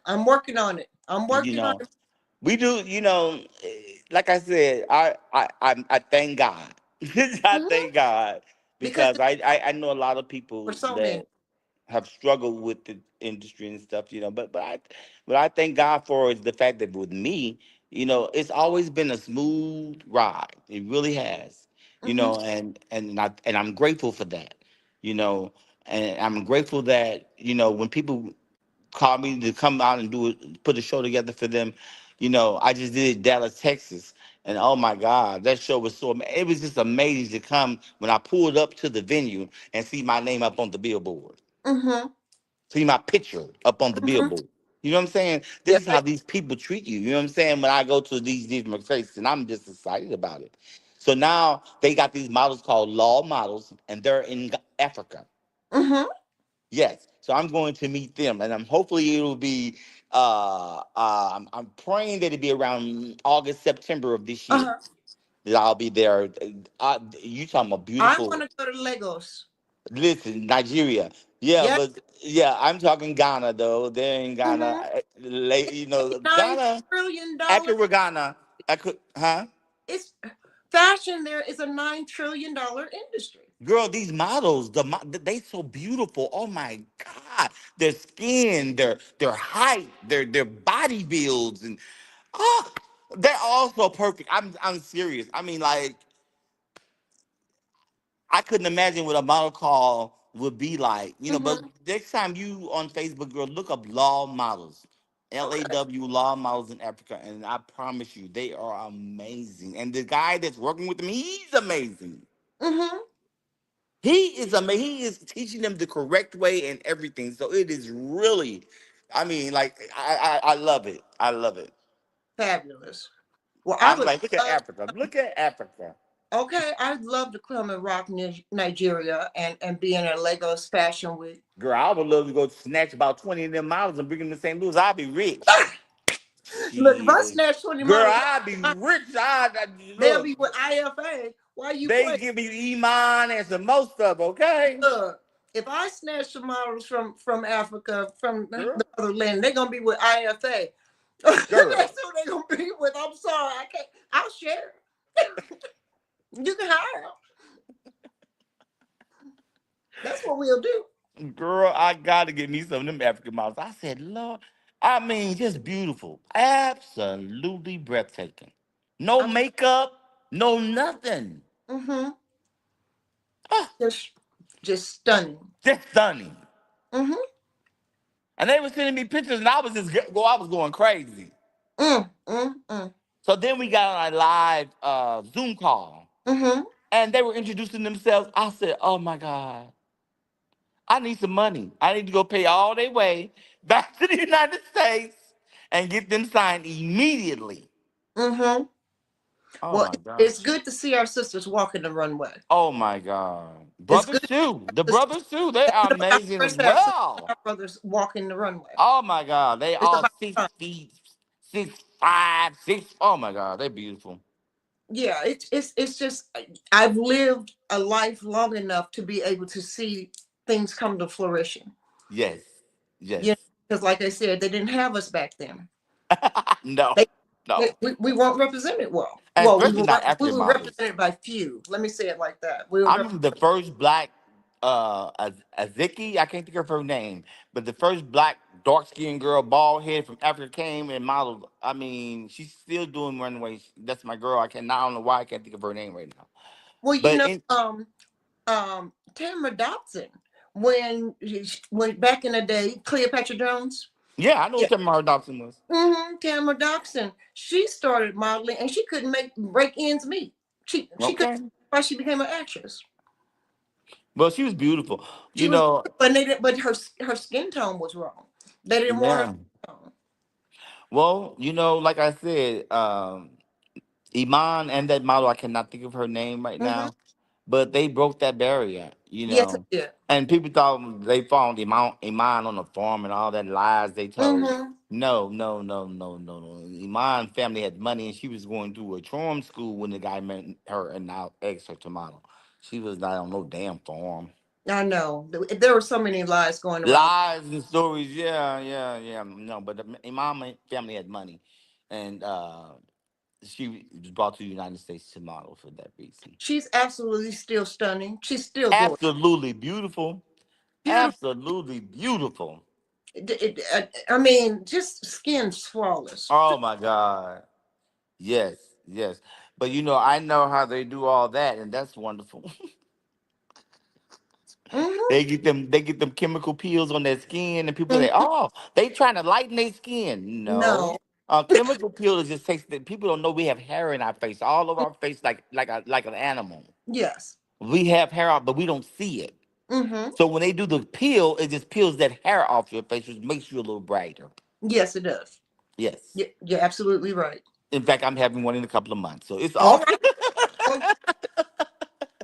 I'm working on it. I'm you working on know, it. we do. Like I said, I thank God. I Mhm. thank God Because because I know a lot of for people so many. that have struggled with the industry and stuff, but I thank God for is the fact that with me, it's always been a smooth ride. It really has. Hmm. And I'm grateful for that. You know, and I'm grateful that, when people call me to come out and put a show together for them. I just did Dallas, Texas, and oh my God, that show was it was just amazing to come when I pulled up to the venue and see my name up on the billboard, Hmm. see my picture up on the Hmm. billboard. You know what I'm saying? This Yeah. is how these people treat you. You know what I'm saying? When I go to these different places, and I'm just excited about it. So now they got these models called law models, and they're in Africa. Hmm. Yes. So I'm going to meet them, and I'm hopefully it'll be. I'm praying that it'll be around August, September of this year. Uh-huh. That I'll be there. You talking about I want beautiful? to go to Lagos. Listen, Nigeria. Yeah, Yeah. but yeah, I'm talking Ghana though. They're in Ghana. Hmm. Nine Ghana. trillion dollar. After we're Ghana, huh? It's fashion. There is a $9 trillion industry. Girl, these models, they so beautiful. Oh my God, their skin, their height, their body builds, and oh, they're all so perfect. I'm serious. I mean, like I couldn't imagine what a model call would be like. But Hmm. next time you on Facebook, girl, look up law models. Okay. LAW law models in Africa, and I promise you, they are amazing. And the guy that's working with them, he's amazing. Hmm. He is amazing. He is teaching them the correct way and everything. So it is really, I mean, like I love it. I love it. Fabulous. Well, I I'm would like, look at love. Africa. Look at Africa. Okay, I'd love to come and rock Nigeria and be in a Lagos Fashion Week. Girl, I would love to go snatch about 20 of them models and bring them to St. Louis. I'd be rich. Look, if I Shit. snatch 20 Girl, models, I'd be rich. they'll Look, be with IFA. Why you they play? give me Iman and some most stuff, okay? Look, if I snatch some models from Africa, from Girl, the other land, they're gonna be with IFA. girl. That's who they're gonna be with. I'm sorry, I can't. I'll share. You can hire them. That's what we'll do. Girl, I gotta get me some of them African models. I said, Lord, I mean, just beautiful. Absolutely breathtaking. No makeup, no nothing. Mm-hmm. Ah, Just, just stunning. just stunning. Mm-hmm. And they were sending me pictures, and I was I was going crazy. Mm, mm, mm. So then we got on a live Zoom call, Mm-hmm. and they were introducing themselves. I said, oh my God, I need some money. I need to go pay all their way back to the United States and get them signed immediately. Mm-hmm. Oh Well, my it's gosh. good to see our sisters walking the runway. Oh my God. It's Brother good Sue. The to see brother Sue, they are our amazing as first happened. well. Our brothers walking the runway. Oh my God. They It's all about six time. feet, 6'5", 6. Oh my God. They're beautiful. Yeah, it's just I've lived a life long enough to be able to see things come to fruition. Yes. You Yes. know, because like I said, they didn't have us back then. No. They, No. we weren't represented well. And Well, especially not we African were models. represented by few. Let me say it like that. We were I remember the first black Aziki, I can't think of her name, but the first black dark skinned girl, bald head from Africa came and modeled. I mean, she's still doing runways. That's my girl. I don't know why I can't think of her name right now. well, But in Tamara Dobson, when back in the day, Cleopatra Jones. yeah, I know Yeah. what Tamara Dobson was. Tamara Dobson. She started modeling and she couldn't break ends meet. She couldn't Okay. why she became an actress. Well, she was beautiful. She You was, know, but they didn't, but her skin tone was wrong. They didn't want her yeah. skin tone. Well, like I said, Iman and that model, I cannot think of her name right Mm-hmm. now, but they broke that barrier, Yes, it did. And people thought they found Iman on the farm and all that lies they told. Mm-hmm. No, no, no, no, no, no. Iman family had money and she was going to a charm school when the guy met her and now ex her to model. She was not on no damn farm. I know. There were so many lies going around. Lies and stories, yeah, yeah, yeah. No, but the Imam family had money, and she was brought to the United States to model for that reason. She's absolutely still stunning. She's still gorgeous. Absolutely beautiful, Beautiful. absolutely beautiful. I mean, just skin's flawless. Oh my God, yes, yes. But I know how they do all that, and that's wonderful. Mm-hmm. They get them chemical peels on their skin, and people say, Mm-hmm. "Oh, they trying to lighten their skin." No, No. chemical peel is just takes that people don't know we have hair in our face, all over our face, like an animal. Yes. We have hair out, but we don't see it. Mm-hmm. So when they do the peel, it just peels that hair off your face, which makes you a little brighter. Yes, it does. Yes. You're absolutely right. In fact, I'm having one in a couple of months, so it's All all. right. Go,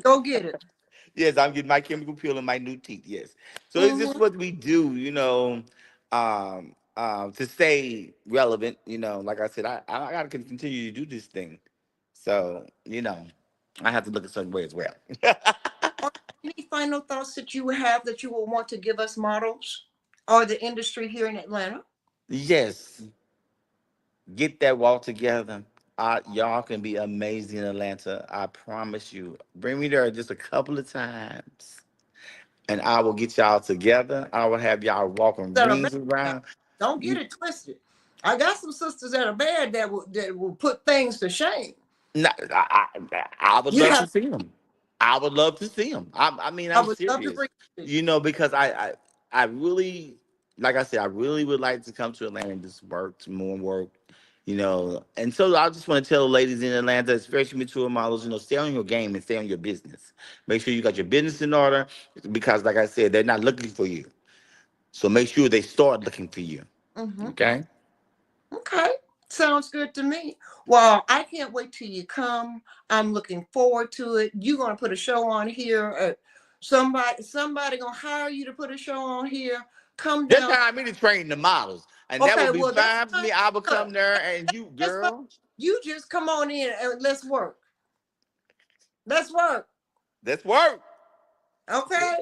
go get it. Yes, I'm getting my chemical peel in my new teeth. Yes. So it's just Mm-hmm. what we do, to stay relevant. Like I said, I got to continue to do this thing. So, I have to look a certain way as well. Are there any final thoughts that you have that you will want to give us models or the industry here in Atlanta? Yes, get that walk together. Y'all can be amazing in Atlanta. I promise you. Bring me there just a couple of times, and I will get y'all together. I will have y'all walking That are bad rings now. around. Don't get it twisted. I got some sisters that are bad that will put things to shame. No, I would You love to have. see him. I would love to see him. I mean, I I'm would love to serious. bring you to see. Because I really, like I said, I really would like to come to Atlanta and just work, some more work. And so I just want to tell the ladies in Atlanta, especially mature models, stay on your game and stay on your business. Make sure you got your business in order, because, like I said, they're not looking for you. So make sure they start looking for you. Mm-hmm. Okay. Okay. Sounds good to me. Well, I can't wait till you come. I'm looking forward to it. You're gonna put a show on here. Somebody gonna hire you to put a show on here. Come Just down. hire me to train the models, and that Okay, would be well that's fine for fine. me. I would Look, come there, and you, that's fine. girl, You just come on in and let's work. Let's work. let's work. Okay.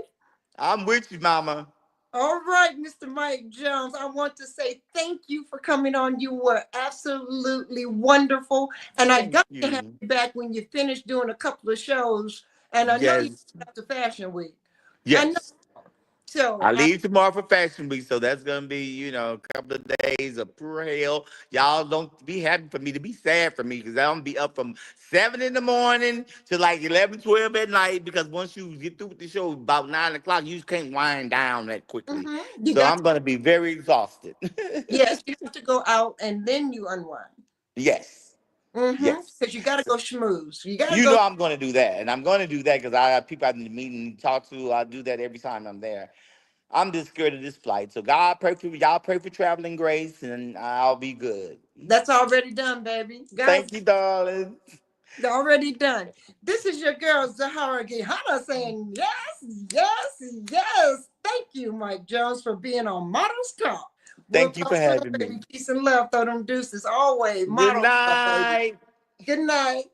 I'm with you, mama. All right, Mr. Mike Jones. I want to say thank you for coming on. You were absolutely wonderful. And I Thank got to have you. you back when you finish doing a couple of shows. And I know you Yes, have to Fashion Week. I know. yes. I So leave tomorrow for Fashion Week, so that's gonna be, a couple of days of pure hell. Y'all don't be happy for me to be sad for me, because I'm gonna be up from 7 in the morning to like 11, 12 at night. Because once you get through with the show about 9 o'clock, you just can't wind down that quickly. you So got I'm to, gonna be very exhausted. yes, you have to go out and then you unwind. Yes, yes. Because you got to go schmooze. You got to You go. know I'm going to do that, and I'm going to do that because I have people I need to meet and talk to. I do that every time I'm there. I'm just scared of this flight, so God pray for y'all. Pray for traveling grace, and I'll be good. That's already done, baby. God's Thank you, darling. Already done. This is your girl, Zaharraa Geyhanna, saying yes, yes, yes. Thank you, Mike Jones, for being on Modelz Talk. We'll Thank you for talk soon, having baby. me. Peace and love. Throw them deuces always. Good Modelz Talk, baby. night. Good night.